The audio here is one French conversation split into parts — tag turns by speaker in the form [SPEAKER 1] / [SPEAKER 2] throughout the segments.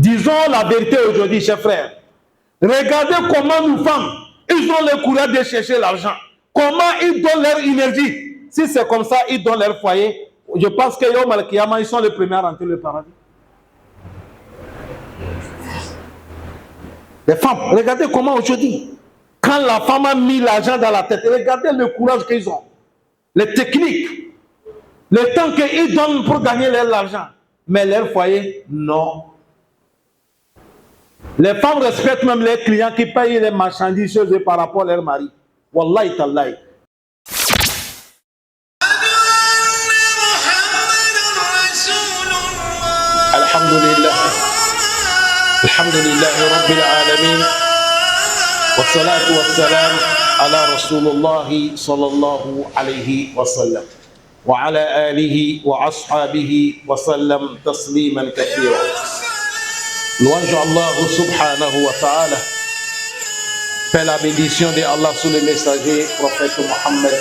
[SPEAKER 1] Disons la vérité aujourd'hui, chers frères. Regardez comment nos femmes, ils ont le courage de chercher l'argent. Comment ils donnent leur énergie. Si c'est comme ça, ils donnent leur foyer. Je pense que Yom Al-Kiyama, ils sont les premiers à rentrer le paradis. Les femmes, regardez comment aujourd'hui, quand la femme a mis l'argent dans la tête, regardez le courage qu'ils ont. Les techniques, le temps qu'ils donnent pour gagner l'argent. Mais leur foyer, non. Les femmes respectent même les clients qui payent les marchandises chez eux par rapport à leur mari. Wallahi tallahi. Alhamdulillah. Alhamdulillah Rabbil Alamin. Wassalatu wassalam ala Rasulullah sallallahu alayhi wa sallam. Wa ala alihi wa ashabihi wa sallam tasliman kathira. Louange Allah subhanahu wa ta'ala. Paix la bénédiction de Allah sur le messager, prophète Mohammed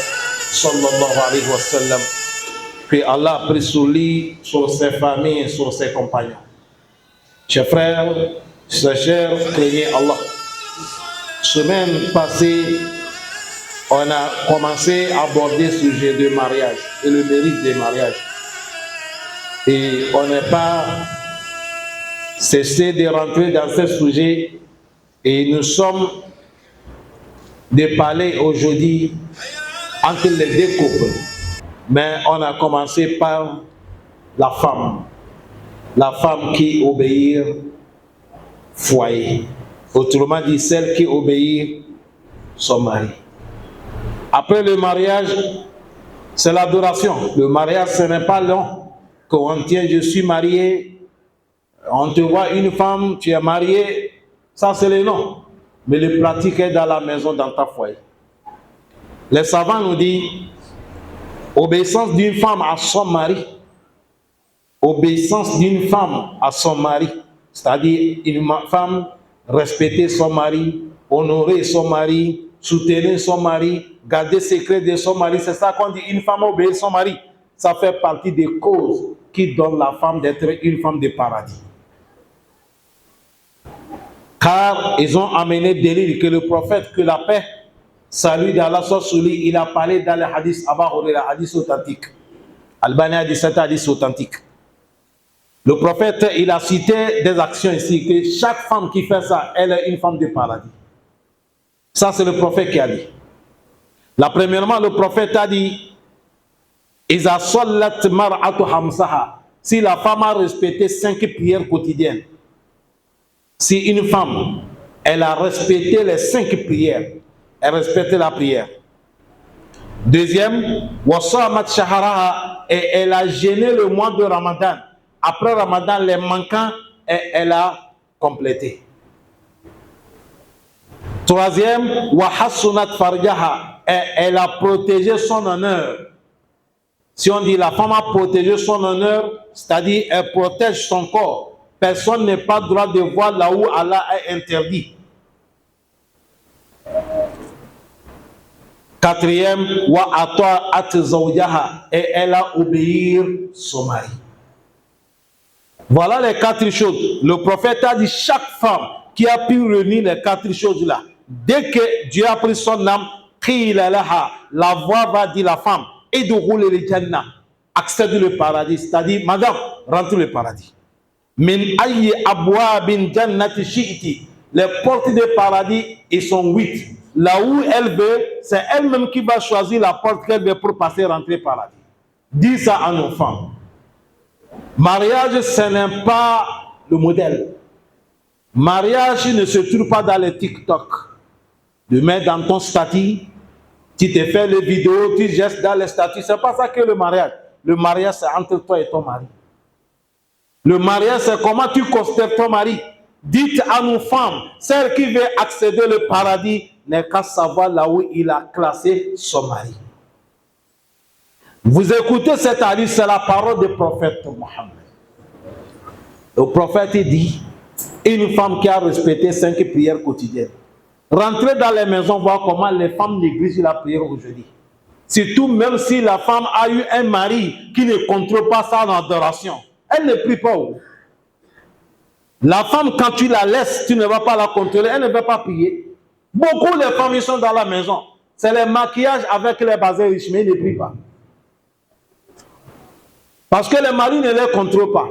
[SPEAKER 1] sallallahu alayhi wa sallam. Que Allah prie sur lui, sur ses familles, sur ses compagnons. Chers frères, chers, craignez Allah. Semaine passée, on a commencé à aborder le sujet de mariage et le mérite des mariages. Et on n'est pas cessé de rentrer dans ce sujet et nous sommes de parler aujourd'hui entre les deux couples. Mais on a commencé par la femme qui obéit foyer. Autrement dit, celle qui obéit son mari. Après le mariage, c'est l'adoration. Le mariage, ce n'est pas long. Quand on tient, je suis marié, on te voit une femme, tu es marié, ça c'est le nom. Mais le pratique est dans la maison, dans ta foyer. Les savants nous disent, obéissance d'une femme à son mari. Obéissance d'une femme à son mari. C'est-à-dire une femme respecter son mari, honorer son mari, soutenir son mari, garder secret de son mari. C'est ça qu'on dit, une femme obéir son mari. Ça fait partie des causes qui donnent la femme d'être une femme de paradis. Car ils ont amené délire que le prophète, que la paix, salut d'Allah soit sur lui, il a parlé dans les hadiths, le hadith authentique. Albani a dit c'est un hadith authentique. Le prophète, il a cité des actions ici, que chaque femme qui fait ça, elle est une femme de paradis. Ça, c'est le prophète qui a dit. Là, premièrement, le prophète a dit, Iza sallat mar'atu hamsaha. Si la femme a respecté 5 prières quotidiennes, si une femme, elle a respecté les 5 prières, elle respecte la prière. Deuxième, wasamat shaharaha, et elle a jeûné le mois de Ramadan. Après Ramadan, les manquants, elle a complété. Troisième, wa hassunat farjaha, et elle a protégé son honneur. Si on dit la femme a protégé son honneur, c'est-à-dire elle protège son corps. Personne n'a pas le droit de voir là où Allah est interdit. Quatrième, wa ata'at zawjaha, et elle a obéi son mari. Voilà les 4 choses. Le prophète a dit chaque femme qui a pu réunir les 4 choses là, dès que Dieu a pris son âme, la voix va dire la femme, et de rouler le Jannah, accède le paradis, c'est-à-dire madame, rentre le paradis. Min ayyi abwabin jannati shi'ti, les portes du paradis, ils sont 8. Là où elle veut, c'est elle-même qui va choisir la porte qu'elle veut pour passer, rentrer au paradis. Dis ça à nos femmes. Mariage, ce n'est pas le modèle. Mariage ne se trouve pas dans les TikTok. De mettre dans ton statut, tu te fais les vidéos, tu gestes dans les statuts. Ce n'est pas ça que le mariage. Le mariage, c'est entre toi et ton mari. Le mariage, c'est comment tu considères ton mari. Dites à nos femmes, celle qui veut accéder au paradis, n'est qu'à savoir là où il a classé son mari. Vous écoutez cet hadith, c'est la parole du prophète Mohammed. Le prophète dit, une femme qui a respecté 5 prières quotidiennes. Rentrez dans les maisons, voir comment les femmes négligent la prière aujourd'hui. Surtout même si la femme a eu un mari qui ne contrôle pas ça en adoration. Elle ne prie pas. La femme, quand tu la laisses, tu ne vas pas la contrôler, elle ne va pas prier. Beaucoup de femmes, ils sont dans la maison. C'est les maquillages avec les bazars riches, mais ils ne prient pas. Parce que les maris ne les contrôlent pas.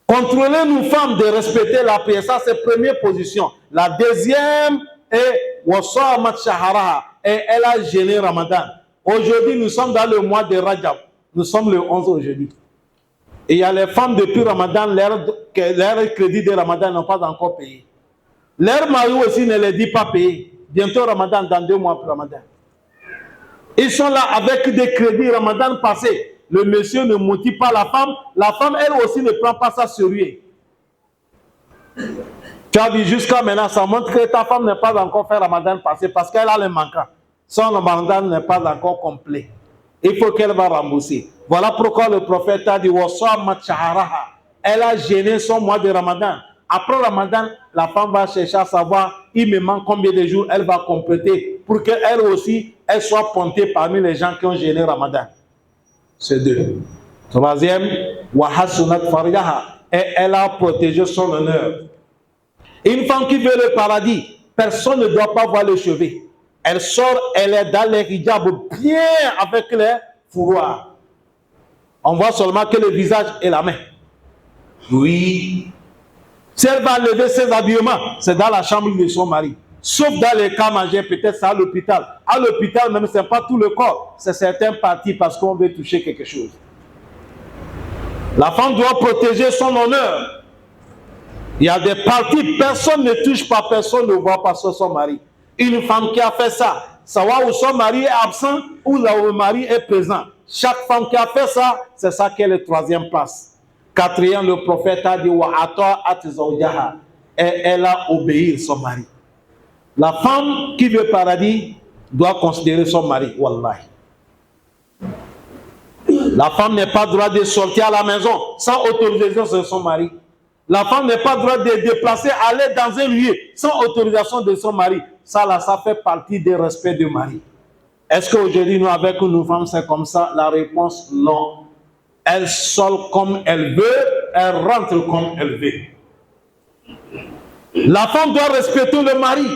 [SPEAKER 1] Contrôler nous femmes de respecter la prière, ça c'est la première position. La deuxième est Wasamat Shahara, et elle a gêné Ramadan. Aujourd'hui, nous sommes dans le mois de Rajab. Nous sommes le 11 aujourd'hui. Et il y a les femmes depuis Ramadan, leur crédit de Ramadan n'ont pas encore payé. Leur mari aussi ne les dit pas payer. Bientôt Ramadan, dans 2 mois pour Ramadan. Ils sont là avec des crédits Ramadan passés. Le monsieur ne motive pas la femme. La femme, elle aussi, ne prend pas ça sérieux. Tu as vu jusqu'à maintenant, ça montre que ta femme n'est pas encore fait Ramadan passé parce qu'elle a les manquants. Son Ramadan n'est pas encore complet. Il faut qu'elle va rembourser. Voilà pourquoi le prophète a dit elle a gêné son mois de Ramadan. Après Ramadan, la femme va chercher à savoir il me manque combien de jours elle va compléter pour qu'elle aussi elle soit pointée parmi les gens qui ont gêné Ramadan. C'est 2. Troisième, et elle a protégé son honneur. Une femme qui veut le paradis, personne ne doit pas voir le cheveu. Elle sort, elle est dans les hijabs bien avec les fouroirs. On voit seulement que le visage et la main. Oui. Si elle va lever ses habillements, c'est dans la chambre de son mari. Sauf dans les cas majeurs, peut-être c'est à l'hôpital. À l'hôpital, même, ce n'est pas tout le corps, c'est certaines parties parce qu'on veut toucher quelque chose. La femme doit protéger son honneur. Il y a des parties, personne ne touche pas, personne ne voit pas sur son mari. Une femme qui a fait ça, savoir où son mari est absent ou là où le mari est présent. Chaque femme qui a fait ça, c'est ça qui est la 3e place. 4e, le prophète a dit et elle a obéi son mari. La femme qui veut le paradis doit considérer son mari. Wallahi. La femme n'est pas droit de sortir à la maison sans autorisation de son mari. La femme n'est pas droit de déplacer, aller dans un lieu sans autorisation de son mari. Ça, là, ça fait partie des respects du mari. Est-ce qu'aujourd'hui, nous, avec nos femmes, c'est comme ça? La réponse, non. Elle sort comme elle veut, elle rentre comme elle veut. La femme doit respecter le mari.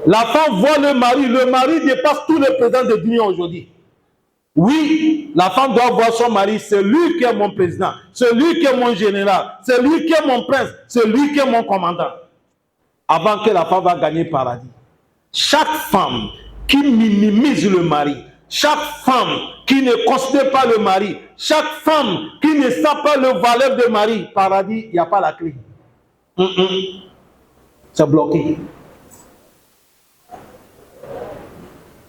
[SPEAKER 1] La femme voit le mari dépasse tous les présidents de l'Union aujourd'hui. Oui, la femme doit voir son mari, c'est lui qui est mon président, c'est lui qui est mon général, c'est lui qui est mon prince, c'est lui qui est mon commandant. Avant que la femme va gagner le paradis. Chaque femme qui minimise le mari, chaque femme qui ne considère pas le mari, chaque femme qui ne sait pas le valeur du mari, paradis, il n'y a pas la clé. C'est bloqué.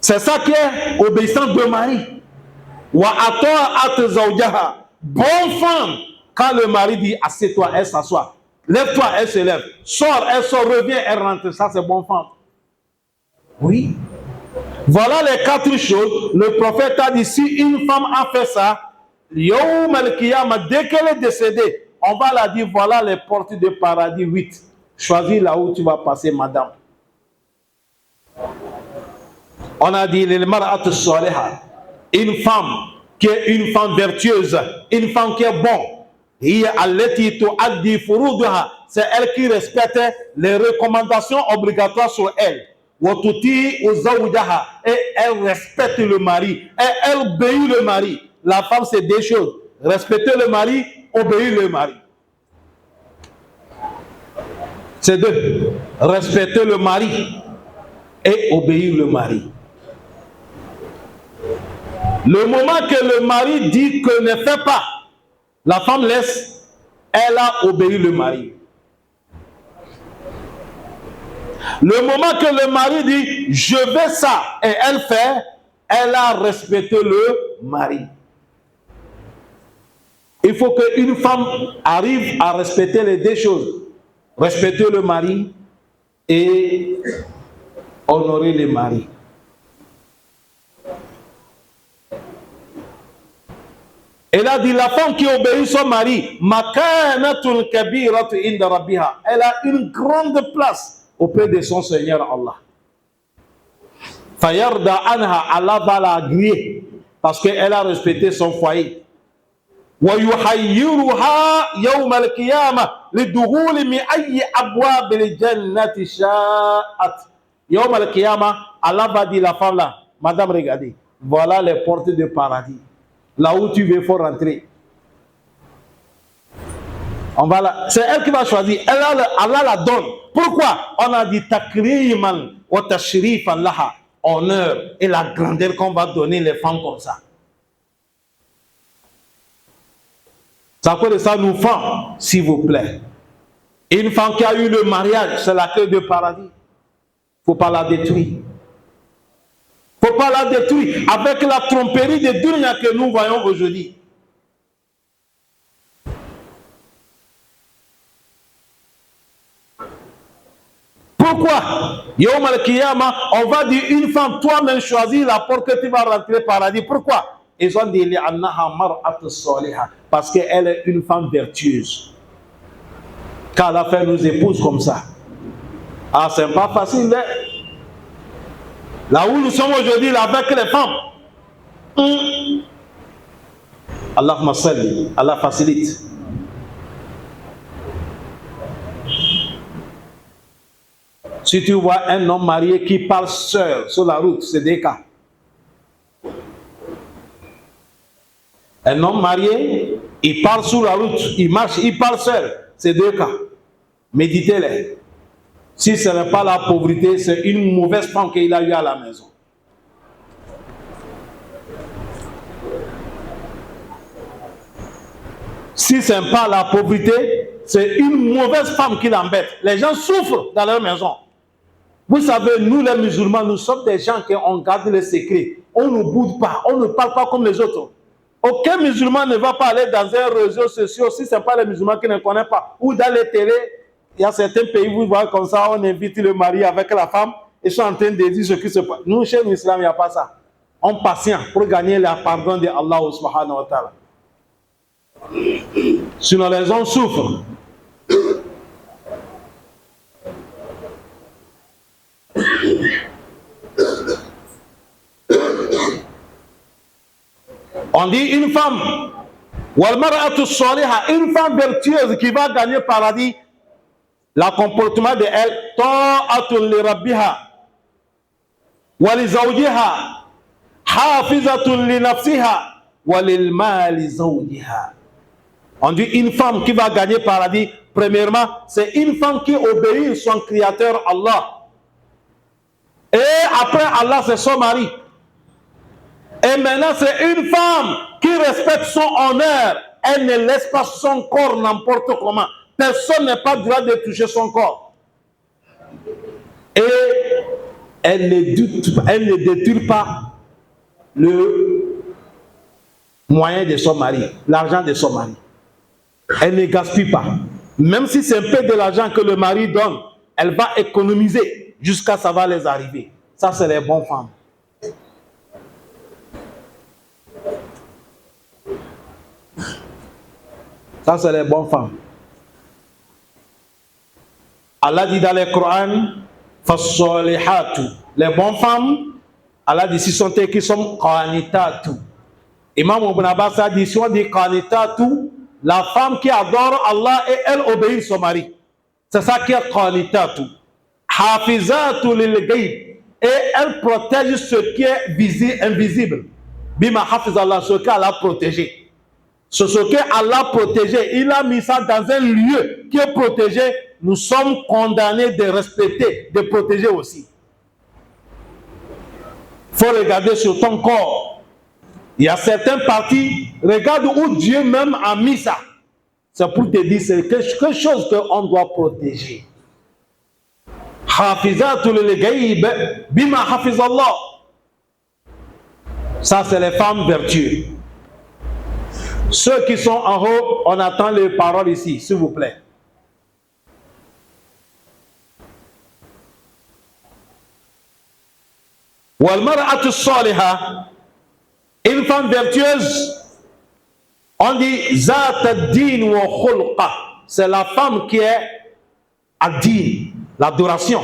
[SPEAKER 1] C'est ça qui est obéissance de mari. Bonne femme, quand le mari dit assieds-toi, elle s'assoit. Lève-toi, elle se lève. Sors, elle sort, revient, elle rentre. Ça, c'est bonne femme. Oui. Voilà les 4 choses. Le prophète a dit si une femme a fait ça, dès qu'elle est décédée, on va la dire voilà les portes de paradis 8. Choisis là où tu vas passer, madame. On a dit une femme qui est une femme vertueuse, une femme qui est bonne. C'est elle qui respecte les recommandations obligatoires sur elle. Et elle respecte le mari. Et elle obéit le mari. La femme, c'est 2 choses. Respecter le mari, obéir le mari. C'est 2. Respecter le mari et obéir le mari. Le moment que le mari dit que ne fait pas, la femme laisse, elle a obéi le mari. Le moment que le mari dit je veux ça et elle fait, elle a respecté le mari. Il faut qu'une femme arrive à respecter les 2 choses. Respecter le mari et honorer le mari. Elle a dit la femme qui obéit son mari, elle a une grande place auprès de son Seigneur Allah. Allah va la agréer parce qu'elle a respecté son foyer. ويحيرها يوم القيامة لدخول من أي أبواب الجنة شاءت. يوم القيامة, Allah va dire la femme là, madame, regardez, voilà les portes du paradis. Là où tu veux, il faut rentrer. C'est elle qui va choisir. Allah la donne. Pourquoi? On a dit takriman wa tashrifan laha, honneur et la grandeur qu'on va donner les femmes comme ça. Ça fait de ça nous femmes, s'il vous plaît. Une femme qui a eu le mariage, c'est la clé du paradis. Il ne faut pas la détruire. Il ne faut pas la détruire avec la tromperie de dunya que nous voyons aujourd'hui. Pourquoi? Yawm al-Qiyamah, on va dire une femme, toi-même choisis la porte que tu vas rentrer au paradis. Pourquoi? Ils ont dit parce qu'elle est une femme vertueuse. Car elle a fait nous épouses comme ça. Ah, c'est pas facile, hein? Là où nous sommes aujourd'hui, là, avec les femmes. Allahumma salli, Allah facilite. Si tu vois un homme marié qui parle seul sur la route, c'est des cas. Un homme marié, il parle sur la route, il marche, il parle seul, c'est deux cas. Méditez-les. Si ce n'est pas la pauvreté, c'est une mauvaise femme qu'il a eue à la maison. Si ce n'est pas la pauvreté, c'est une mauvaise femme qui l'embête. Les gens souffrent dans leur maison. Vous savez, nous les musulmans, nous sommes des gens qui ont gardé les secrets. On ne boude pas, on ne parle pas comme les autres. Aucun musulman ne va pas aller dans un réseau social si ce n'est pas les musulmans qui ne connaissent pas. Ou dans les télés, il y a certains pays où vous voyez comme ça, on invite le mari avec la femme, ils sont en train de dire ce qui se passe. Nous, chez l'islam, il n'y a pas ça. On patient pour gagner le pardon de Allah subhanahu wa ta'ala. Sinon, les gens souffrent. On dit une femme, une femme vertueuse qui va gagner le paradis, le comportement de elle, ta'atun li rabbiha wa li zawjiha hafizatun li nafsiha wa lil mali zawjiha. On dit une femme qui va gagner le paradis, premièrement, c'est une femme qui obéit à son créateur Allah. Et après Allah, c'est son mari. Et maintenant, c'est une femme qui respecte son honneur. Elle ne laisse pas son corps n'importe comment. Personne n'a pas le droit de toucher son corps. Et elle ne détruit pas le moyen de son mari, l'argent de son mari. Elle ne gaspille pas. Même si c'est un peu de l'argent que le mari donne, elle va économiser jusqu'à ça va les arriver. Ça, c'est les bonnes femmes. Ça, c'est les bonnes femmes. Allah dit dans le Coran, Fassolihatu. Les bonnes femmes, Allah dit, si sont elles qui sont qanitatu. Imam Ibn Abbas a dit, si on dit qanitatu, la femme qui adore Allah et elle obéit son mari. C'est ça qui est qanitatu. Hafizatu lil ghaib. Et elle protège ce qui est invisible. Bima hafiz Allah, ce qu'Allah a protégé. Ce qu'Allah a protégé, il a mis ça dans un lieu qui est protégé. Nous sommes condamnés de respecter, de protéger aussi. Il faut regarder sur ton corps. Il y a certaines parties, regarde où Dieu même a mis ça. C'est pour te dire, c'est quelque chose qu'on doit protéger. Hafizatul ghaib bima hafiz Allah. Ça, c'est les femmes vertueuses. Ceux qui sont en haut, on attend les paroles ici, s'il vous plaît. Walmar'atu salihah, une femme vertueuse, on dit zat ad-din wa khulqa. C'est la femme qui est ad-din, l'adoration,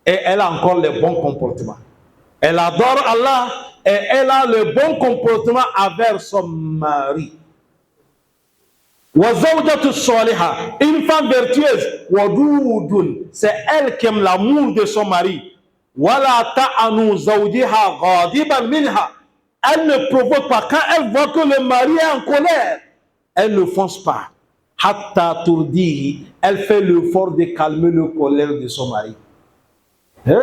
[SPEAKER 1] et elle a encore le bon comportement. Elle adore Allah et elle a le bon comportement envers son mari. وَزَوْجَةُ الصَّالِحَةِ, une femme vertueuse, وَدُودٌ, c'est elle qui aime l'amour de son mari. وَلَا تَعَنُوا زَوْجِهَا غَاضِبًا مِنْهَا, elle ne provoque pas. Quand elle voit que le mari est en colère, elle ne fonce pas. Hatta turdihi, elle fait l'effort de calmer le colère de son mari. Hein?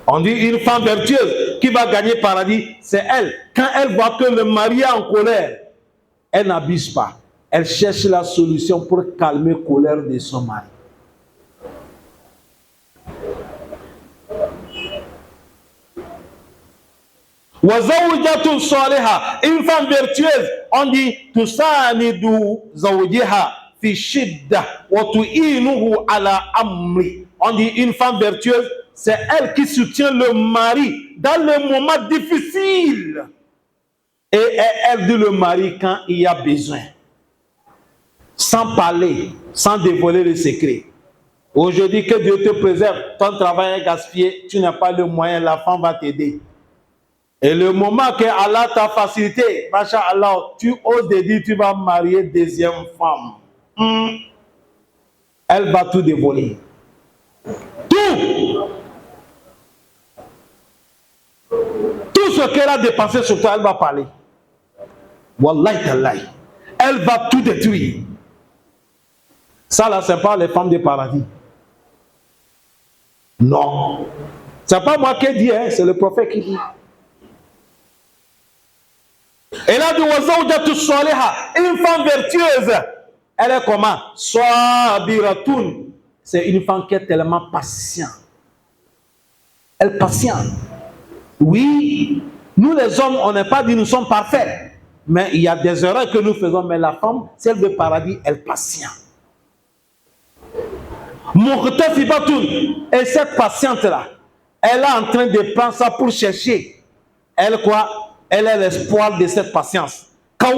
[SPEAKER 1] On dit une femme vertueuse qui va gagner paradis, c'est elle. Quand elle voit que le mari est en colère, elle n'abuse pas. Elle cherche la solution pour calmer la colère de son mari. وَزَوْجَةٌ صَالِحَةٌ, une femme vertueuse, on dit تُسَانِدُ زَوْجِهَا فِي الشِّدَّةِ وَتُعِينُهُ عَلَى أَمْرِهِ. On dit une femme vertueuse, c'est elle qui soutient le mari dans les moments difficiles. Et elle aide le mari quand il y a besoin. Sans parler, sans dévoiler le secret. Aujourd'hui, que Dieu te préserve, ton travail est gaspillé, tu n'as pas le moyen, la femme va t'aider. Et le moment que Allah t'a facilité, Masha'Allah, tu oses de dire tu vas marier deuxième femme. Elle va tout dévoiler. Tout ce qu'elle a dépensé sur toi, elle va parler. Wallahi tallahi. Elle va tout détruire. Ça là, c'est pas les femmes du paradis. Non. C'est pas moi qui dis, hein, c'est le prophète qui dit. Et là, une femme vertueuse, elle est comment? Sabiratun. C'est une femme qui est tellement patiente. Elle est patiente. Oui, nous les hommes, on n'est pas dit nous sommes parfaits. Mais il y a des erreurs que nous faisons. Mais la femme, celle de paradis, elle est patiente. Et cette patiente-là, elle est en train de prendre ça pour chercher. Elle quoi? Elle est l'espoir de cette patience. Et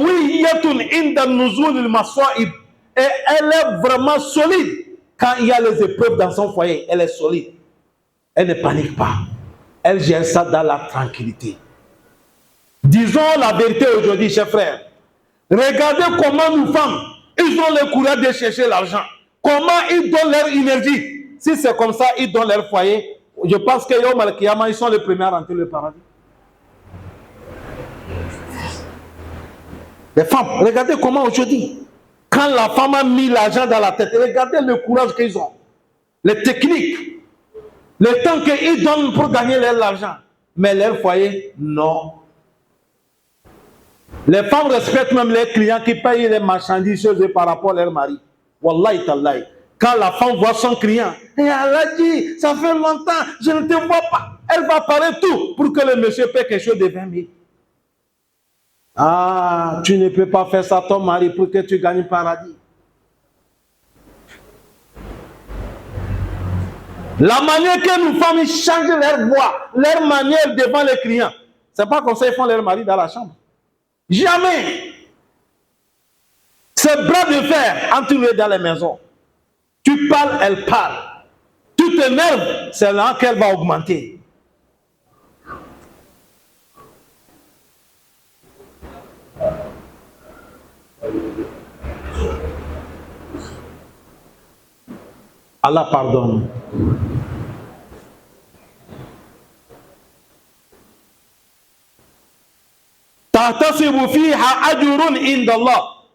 [SPEAKER 1] elle est vraiment solide. Quand il y a les épreuves dans son foyer, elle est solide. Elle ne panique pas. Elle gère ça dans la tranquillité. Disons la vérité aujourd'hui, chers frères. Regardez comment nos femmes, ils ont le courage de chercher l'argent. Comment ils donnent leur énergie. Si c'est comme ça, ils donnent leur foyer. Je pense que Yom Al-Kiyama, ils sont les premiers à rentrer le paradis. Les femmes, regardez comment aujourd'hui, quand la femme a mis l'argent dans la tête, regardez le courage qu'ils ont, les techniques, le temps qu'ils donnent pour gagner leur argent. Mais leur foyer, non. Les femmes respectent même les clients qui payent les marchandises par rapport à leur mari. Wallahi tallahi. Quand la femme voit son client, et elle a dit, ça fait longtemps, je ne te vois pas. Elle va parler tout pour que le monsieur paie quelque chose de 20 000. Ah, tu ne peux pas faire ça à ton mari pour que tu gagnes le paradis. La manière que nos femmes changent leur voix, leur manière devant les clients, c'est pas comme ça qu'ils font leur mari dans la chambre. Jamais. C'est bras de fer entre eux dans les maisons. Tu parles, elle parle. Tu t'énerves, c'est là qu'elle va augmenter. Allah pardonne.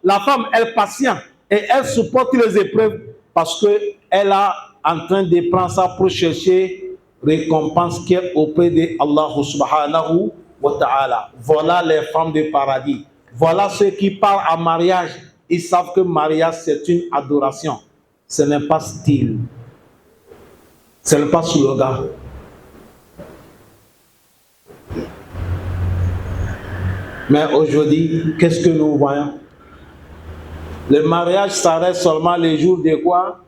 [SPEAKER 1] La femme, elle est patiente et elle supporte les épreuves parce qu'elle est en train de prendre ça pour chercher récompense qui est auprès de Allah subhanahu wa ta'ala. Voilà les femmes du paradis. Voilà ceux qui parlent à mariage. Ils savent que mariage c'est une adoration. Ce n'est pas style. Ce n'est pas slogan. Mais aujourd'hui, qu'est-ce que nous voyons? Le mariage s'arrête seulement les jours de quoi?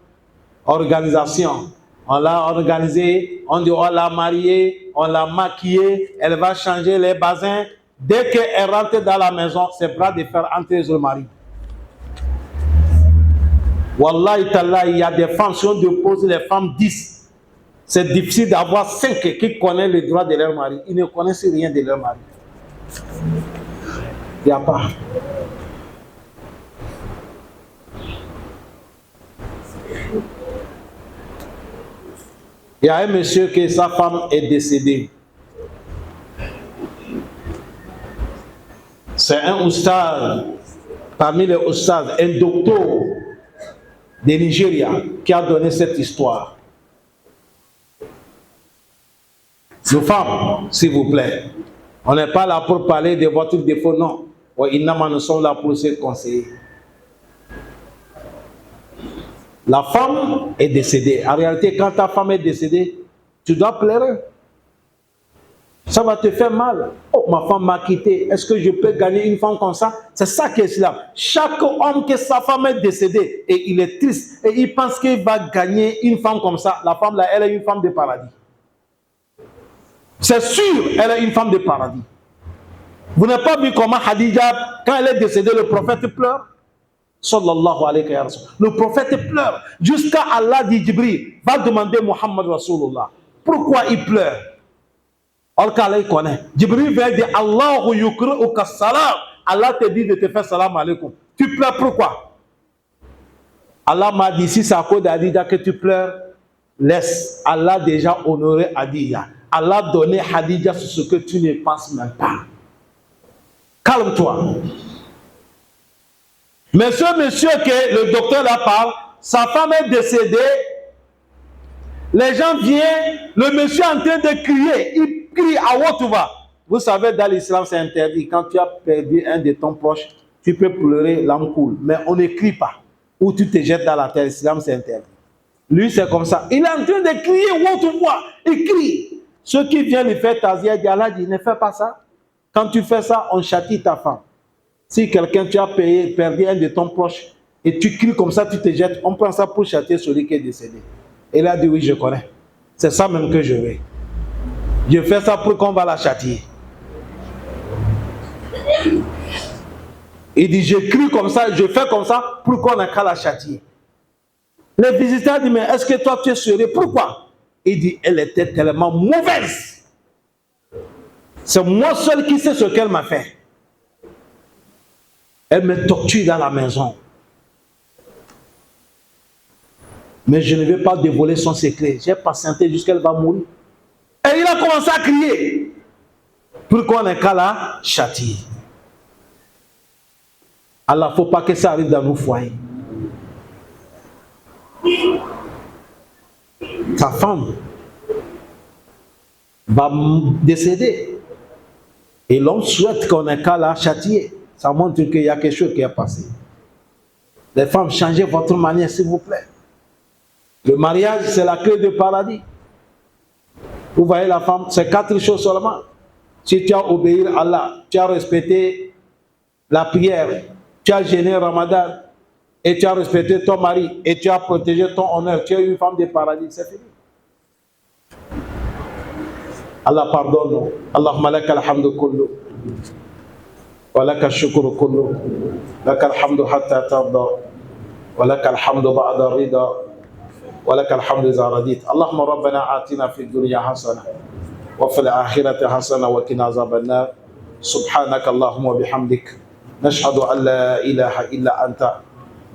[SPEAKER 1] Organisation. On l'a organisé, on dit on l'a mariée, on l'a maquillée, elle va changer les basins. Dès qu'elle rentre dans la maison, c'est bras de fer entre le mari. Wallahi ta'ala, il y a des femmes, si on dépose les femmes 10, c'est difficile d'avoir 5 qui connaissent les droits de leur mari. Ils ne connaissent rien de leur mari. Il n'y a pas. Il y a un monsieur que sa femme est décédée. C'est un oustaz, parmi les oustaz, un docteur de Nigeria qui a donné cette histoire. Nos femmes, s'il vous plaît, on n'est pas là pour parler de votre défaut, non. Nous sommes là pour se conseiller. La femme est décédée. En réalité, quand ta femme est décédée, tu dois pleurer. Ça va te faire mal. Oh, ma femme m'a quitté. Est-ce que je peux gagner une femme comme ça? C'est ça qui est l'islam. Chaque homme que sa femme est décédée et il est triste et il pense qu'il va gagner une femme comme ça, la femme là, elle est une femme de paradis. C'est sûr, elle est une femme de paradis. Vous n'avez pas vu comment Khadija, quand elle est décédée, le prophète pleure? Sallallahu alayhi wa sallam. Le prophète pleure. Jusqu'à Allah dit Jibril, va demander Muhammad Rasulullah. Pourquoi il pleure? Allah connaît. Jibril vient dire Allahu yukri'uka salam. Allah te dit de te faire salam alaykoum. Tu pleures pourquoi? Allah m'a dit si c'est à cause d'Adija que tu pleures, laisse. Allah déjà honoré Adija. Allah donné Hadija sur ce que tu ne penses même pas. Calme-toi. Mais ce monsieur que le docteur là parle, sa femme est décédée. Les gens viennent, le monsieur est en train de crier. Il crie à haute voix. Vous savez, dans l'islam, c'est interdit. Quand tu as perdu un de ton proche, tu peux pleurer, l'âme coule. Mais on ne crie pas. Ou tu te jettes dans la terre. L'islam, c'est interdit. Lui, c'est comme ça. Il est en train de crier à haute voix. Il crie. Ceux qui viennent lui faire tazia, Allah dit, ne fais pas ça. Quand tu fais ça, on châtie ta femme. Si quelqu'un, tu as perdu un de ton proche, et tu cries comme ça, tu te jettes, on prend ça pour châtier celui qui est décédé. Et il a dit, oui, je connais. C'est ça même que je veux. Je fais ça pour qu'on va la châtier. Il dit, je crie comme ça, je fais comme ça pour qu'on n'a qu'à la châtier. Les visiteurs disent, mais est-ce que toi tu es sérieux? Pourquoi? Il dit, elle était tellement mauvaise. C'est moi seul qui sais ce qu'elle m'a fait. Elle me torture dans la maison. Mais je ne vais pas dévoiler son secret. J'ai patienté jusqu'à ce qu'elle va mourir. Et il a commencé à crier. Pour qu'on ait qu'à la châtier. Alors, il ne faut pas que ça arrive dans nos foyers. Ta femme va décéder. Et l'homme souhaite qu'on ait qu'à la châtier. Ça montre qu'il y a quelque chose qui est passé. Les femmes, changez votre manière, s'il vous plaît. Le mariage, c'est la clé du paradis. Vous voyez la femme, c'est 4 choses seulement. Si tu as obéi à Allah, tu as respecté la prière, tu as jeûné Ramadan, et tu as respecté ton mari, et tu as protégé ton honneur, tu es une femme de paradis, c'est fini. Allah pardonne. Allahumma laka alhamdu kullu. ولك الشكر كله لك الحمد حتى ترضى ولك الحمد بعد الرضا ولك الحمد إذا رضيت اللهم ربنا آتنا في الدنيا حسنة وفي الآخرة حسنة وقنا عذاب النار سبحانك اللهم وبحمدك نشهد أن لا إله إلا أنت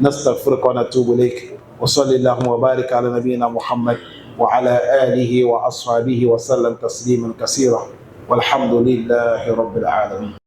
[SPEAKER 1] نستغفرك ونتوب إليك وصلى اللهم وبارك على نبينا محمد وعلى آله وأصحابه وسلم تسليما كثيرا والحمد لله رب العالمين.